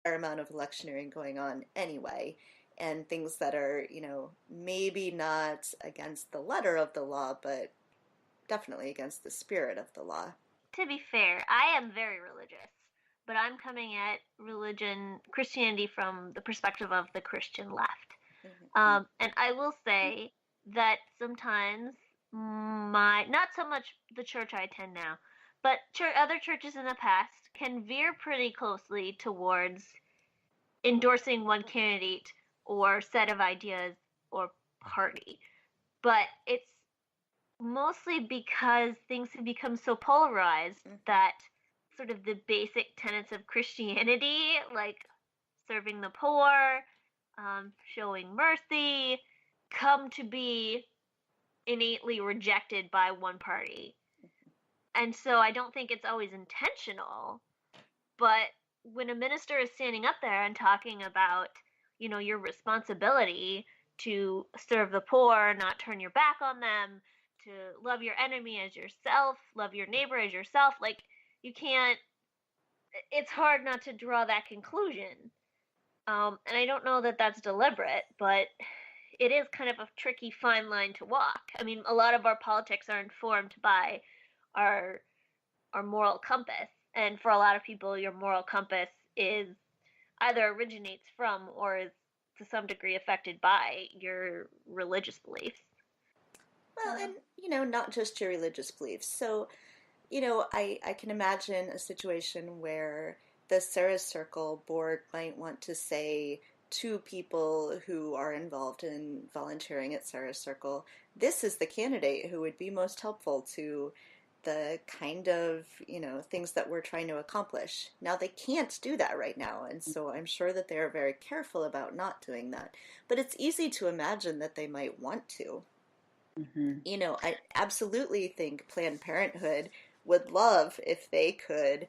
fair amount of electioneering going on anyway, and things that are, maybe not against the letter of the law, but definitely against the spirit of the law. To be fair, I am very religious, but I'm coming at Christianity from the perspective of the Christian left. And I will say that sometimes not so much the church I attend now, but other churches in the past can veer pretty closely towards endorsing one candidate or set of ideas or party. But it's mostly because things have become so polarized that sort of the basic tenets of Christianity, like serving the poor, showing mercy, come to be innately rejected by one party. And so I don't think it's always intentional, but when a minister is standing up there and talking about, your responsibility to serve the poor, not turn your back on them, to love your enemy as yourself, love your neighbor as yourself, like, you can't, it's hard not to draw that conclusion. And I don't know that that's deliberate, but it is kind of a tricky fine line to walk. I mean, a lot of our politics are informed by our moral compass, and for a lot of people, your moral compass is either originates from or is to some degree affected by your religious beliefs. Well, and, not just your religious beliefs. So, I can imagine a situation where the Sarah's Circle board might want to say to people who are involved in volunteering at Sarah's Circle, this is the candidate who would be most helpful to the kind of, things that we're trying to accomplish. Now, they can't do that right now, and so I'm sure that they are very careful about not doing that. But it's easy to imagine that they might want to. I absolutely think Planned Parenthood would love if they could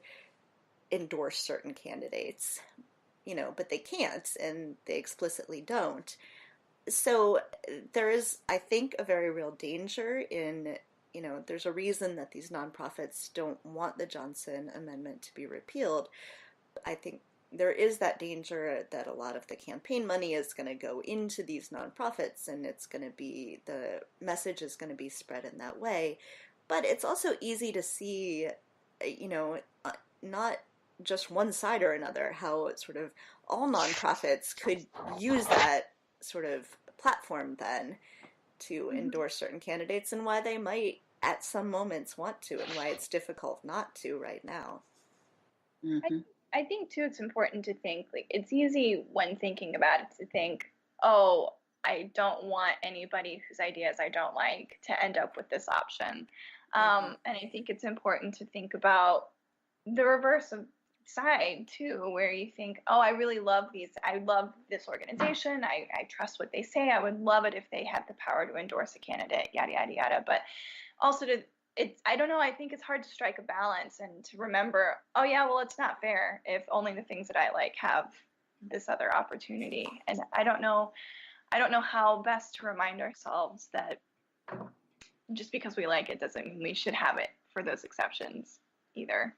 endorse certain candidates, but they can't, and they explicitly don't. So there is, I think, a very real danger in, there's a reason that these nonprofits don't want the Johnson Amendment to be repealed. I think there is that danger that a lot of the campaign money is going to go into these nonprofits, and it's going to be, the message is going to be spread in that way. But it's also easy to see, not just one side or another, how sort of all nonprofits could use that sort of platform then to endorse certain candidates, and why they might at some moments want to, and why it's difficult not to right now. I think too it's important to think, like, it's easy when thinking about it to think, oh, I don't want anybody whose ideas I don't like to end up with this option. And I think it's important to think about the reverse of side too, where you think, oh, I really love this organization, I trust what they say, I would love it if they had the power to endorse a candidate, yada yada yada. But also I don't know, I think it's hard to strike a balance and to remember, oh yeah, well, it's not fair if only the things that I like have this other opportunity. And I don't know how best to remind ourselves that just because we like it doesn't mean we should have it for those exceptions either.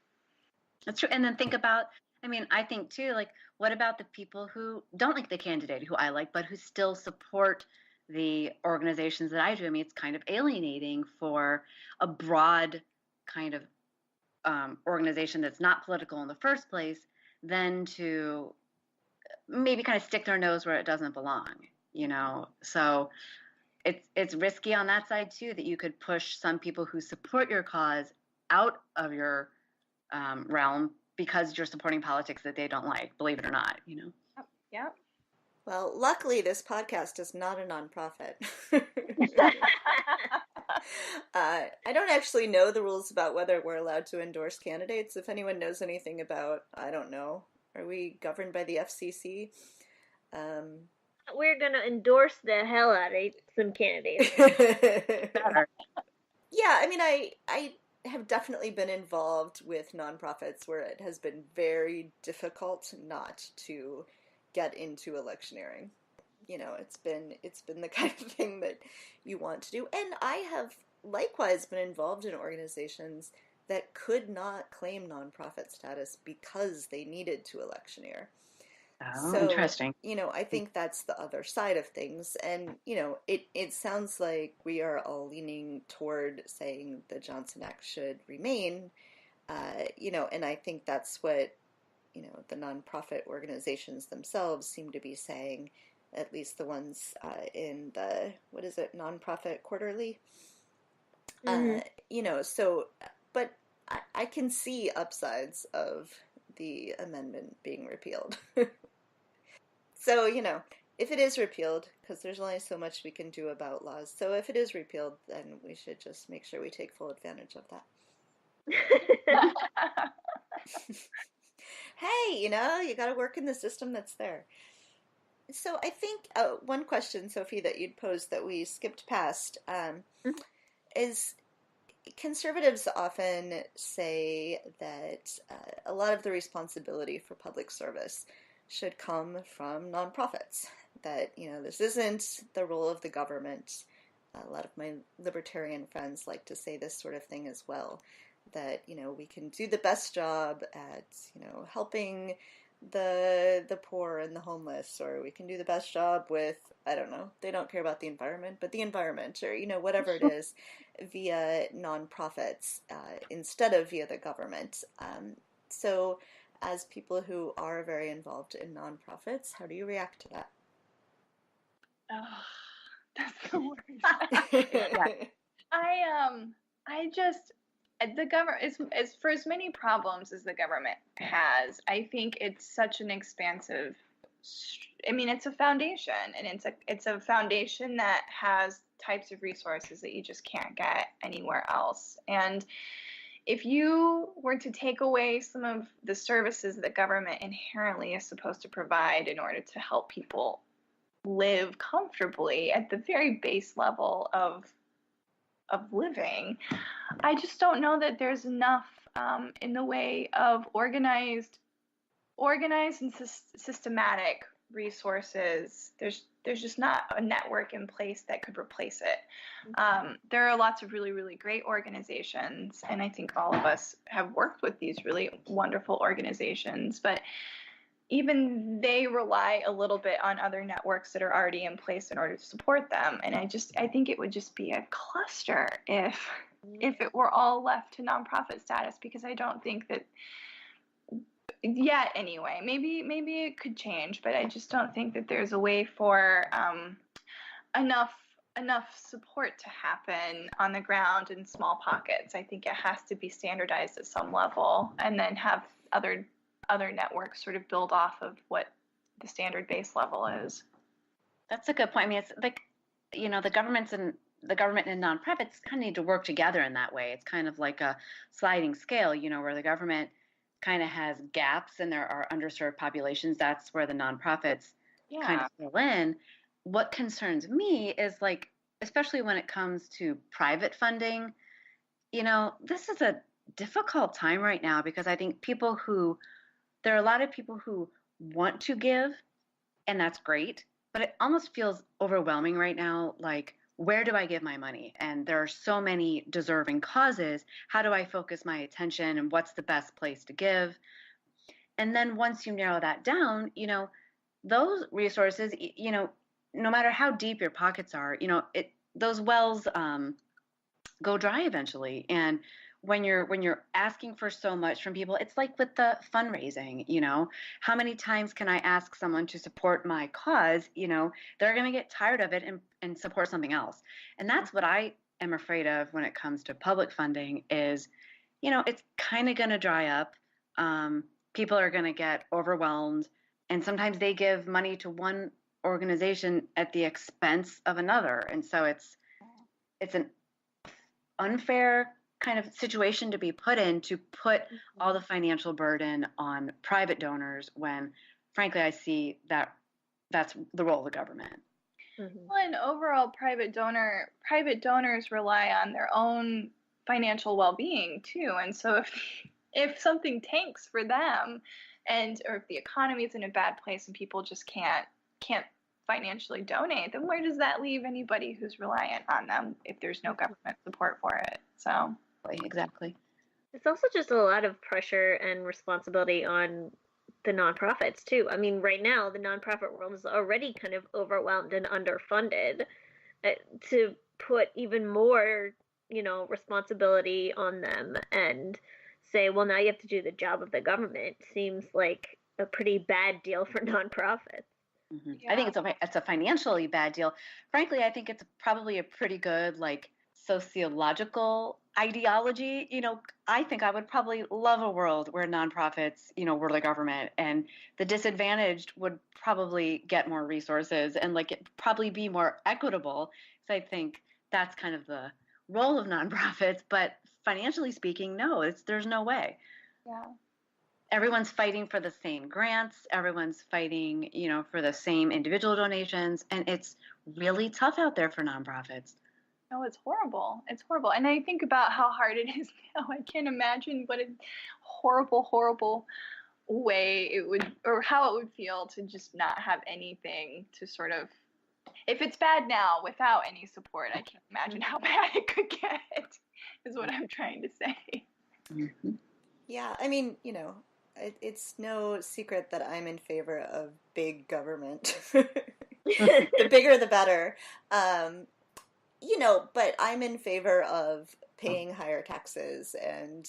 That's true. And then think about, I think too, like, what about the people who don't like the candidate who I like, but who still support the organizations that I do? It's kind of alienating for a broad kind of organization that's not political in the first place, then to maybe kind of stick their nose where it doesn't belong, So it's risky on that side too, that you could push some people who support your cause out of your realm because you're supporting politics that they don't like, believe it or not, Yeah. Well, luckily this podcast is not a nonprofit. I don't actually know the rules about whether we're allowed to endorse candidates. If anyone knows anything about, I don't know, are we governed by the FCC? We're going to endorse the hell out of some candidates. Yeah, I have definitely been involved with nonprofits where it has been very difficult not to get into electioneering. It's been the kind of thing that you want to do. And I have likewise been involved in organizations that could not claim nonprofit status because they needed to electioneer. Oh, So, interesting. I think that's the other side of things. And, it sounds like we are all leaning toward saying the Johnson Act should remain, and I think that's what, the nonprofit organizations themselves seem to be saying, at least the ones in the, what is it, Nonprofit Quarterly? Mm-hmm. So, but I can see upsides of the amendment being repealed. So, if it is repealed, because there's only so much we can do about laws, so if it is repealed, then we should just make sure we take full advantage of that. Hey, you got to work in the system that's there. So I think one question, Sophie, that you'd posed that we skipped past is conservatives often say that a lot of the responsibility for public service should come from nonprofits. That, this isn't the role of the government. A lot of my libertarian friends like to say this sort of thing as well. That, we can do the best job at, helping the poor and the homeless, or we can do the best job with, I don't know, they don't care about the environment, but the environment, or whatever it is, via nonprofits instead of via the government. So as people who are very involved in nonprofits, how do you react to that? Oh, that's the worst. Yeah. I just the government is for as many problems as the government has. I think it's such an expansive. I mean, it's a foundation, and it's a foundation that has types of resources that you just can't get anywhere else. And if you were to take away some of the services that government inherently is supposed to provide in order to help people live comfortably at the very base level of living, I just don't know that there's enough in the way of organized and systematic resources. There's just not a network in place that could replace it. There are lots of really, really great organizations, and I think all of us have worked with these really wonderful organizations, but even they rely a little bit on other networks that are already in place in order to support them. And I think it would just be a cluster if it were all left to nonprofit status, because I don't think that yet anyway, maybe it could change, but I just don't think that there's a way for enough support to happen on the ground in small pockets. I think it has to be standardized at some level, and then have other networks sort of build off of what the standard base level is. That's a good point. I mean, it's like, the government and nonprofits kind of need to work together in that way. It's kind of like a sliding scale, where the government kind of has gaps and there are underserved populations. That's where the nonprofits kind of fill in. What concerns me is, like, especially when it comes to private funding, this is a difficult time right now, because I think there are a lot of people who want to give, and that's great, but it almost feels overwhelming right now. Like, where do I give my money? And there are so many deserving causes. How do I focus my attention, and what's the best place to give? And then once you narrow that down, those resources, no matter how deep your pockets are, those wells go dry eventually. And when you're asking for so much from people, it's like with the fundraising, how many times can I ask someone to support my cause? They're going to get tired of it and support something else. And that's what I am afraid of when it comes to public funding is, it's kind of going to dry up. People are going to get overwhelmed, and sometimes they give money to one organization at the expense of another. And so it's an unfair kind of situation to be put in, to put all the financial burden on private donors, when frankly I see that that's the role of the government. Well, and overall private donors rely on their own financial well-being too. And so if something tanks for them, or if the economy is in a bad place and people just can't financially donate, then where does that leave anybody who's reliant on them if there's no government support for it? So exactly. It's also just a lot of pressure and responsibility on the nonprofits too. I mean, right now the nonprofit world is already kind of overwhelmed and underfunded. To put even more, responsibility on them and say, well, now you have to do the job of the government seems like a pretty bad deal for nonprofits. Mm-hmm. Yeah. I think it's a financially bad deal. Frankly, I think it's probably a pretty good sociological ideology. I think I would probably love a world where nonprofits, were the government, and the disadvantaged would probably get more resources and it probably be more equitable. So I think that's kind of the role of nonprofits. But financially speaking, no, there's no way. Yeah. Everyone's fighting for the same grants. Everyone's fighting, for the same individual donations. And it's really tough out there for nonprofits. No, it's horrible. It's horrible. And I think about how hard it is now. I can't imagine what a horrible, horrible way it would, or how it would feel to just not have anything to sort of, if it's bad now without any support, I can't imagine how bad it could get, is what I'm trying to say. Mm-hmm. Yeah, I mean, it's no secret that I'm in favor of big government. The bigger, the better. But I'm in favor of paying higher taxes and,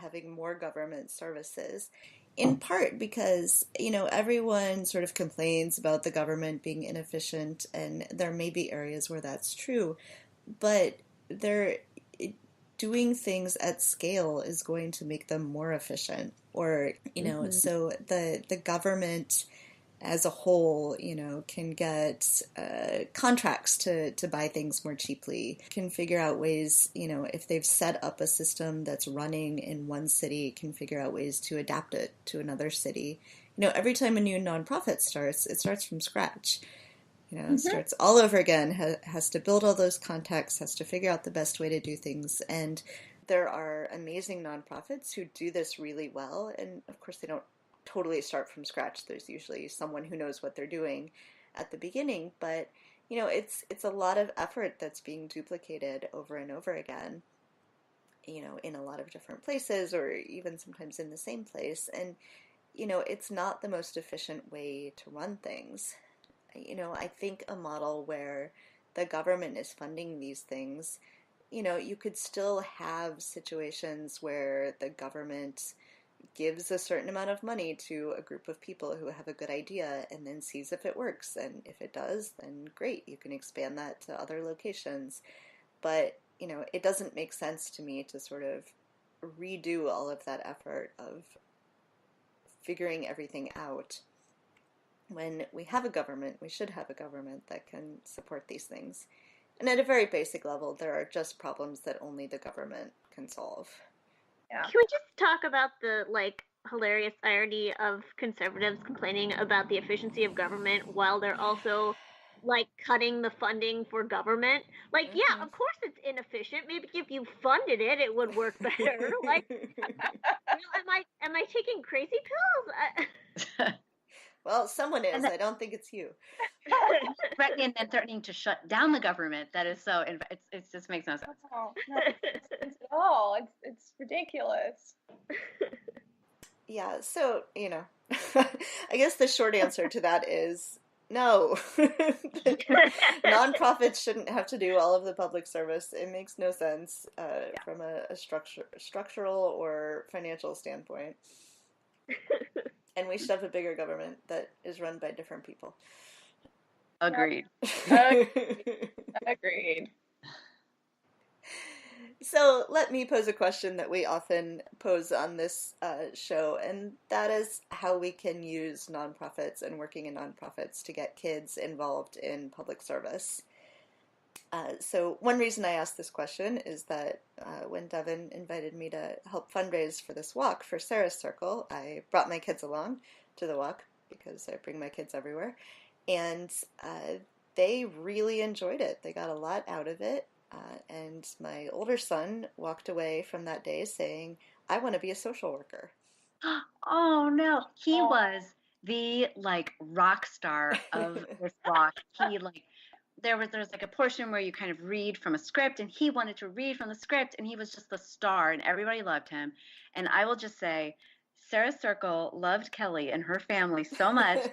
having more government services, in part because, everyone sort of complains about the government being inefficient, and there may be areas where that's true, but doing things at scale is going to make them more efficient, or, mm-hmm. So the government as a whole, can get contracts to buy things more cheaply, can figure out ways, if they've set up a system that's running in one city, can figure out ways to adapt it to another city. Every time a new nonprofit starts, it starts from scratch. Mm-hmm. Starts all over again, has to build all those contacts, has to figure out the best way to do things. And there are amazing nonprofits who do this really well. And of course, they don't totally start from scratch. There's usually someone who knows what they're doing at the beginning. But, it's a lot of effort that's being duplicated over and over again, in a lot of different places, or even sometimes in the same place. And, it's not the most efficient way to run things. I think a model where the government is funding these things, you could still have situations where the government gives a certain amount of money to a group of people who have a good idea and then sees if it works. And if it does, then great, you can expand that to other locations. But, it doesn't make sense to me to sort of redo all of that effort of figuring everything out. When we have a government, we should have a government that can support these things. And at a very basic level, there are just problems that only the government can solve. Yeah. Can we just talk about the hilarious irony of conservatives complaining about the efficiency of government while they're also cutting the funding for government? Mm-hmm. Yeah, of course it's inefficient. Maybe if you funded it, it would work better. Am I taking crazy pills? Well, someone is. I don't think it's you. Threatening and threatening to shut down the government. That is so. It just makes no sense. Oh, no, it's it's ridiculous. Yeah. So I guess the short answer to that is no. Nonprofits shouldn't have to do all of the public service. It makes no sense from a structural or financial standpoint. And we should have a bigger government that is run by different people. Agreed. Agreed. So let me pose a question that we often pose on this show, and that is how we can use nonprofits and working in nonprofits to get kids involved in public service. So one reason I asked this question is that when Devon invited me to help fundraise for this walk for Sarah's Circle, I brought my kids along to the walk because I bring my kids everywhere. And they really enjoyed it. They got a lot out of it. And my older son walked away from that day saying, I want to be a social worker. Oh, no. He was the, rock star of this walk. He, there's a portion where you kind of read from a script, and he wanted to read from the script, and he was just the star, and everybody loved him. And I will just say, Sarah's circle loved Kelly and her family so much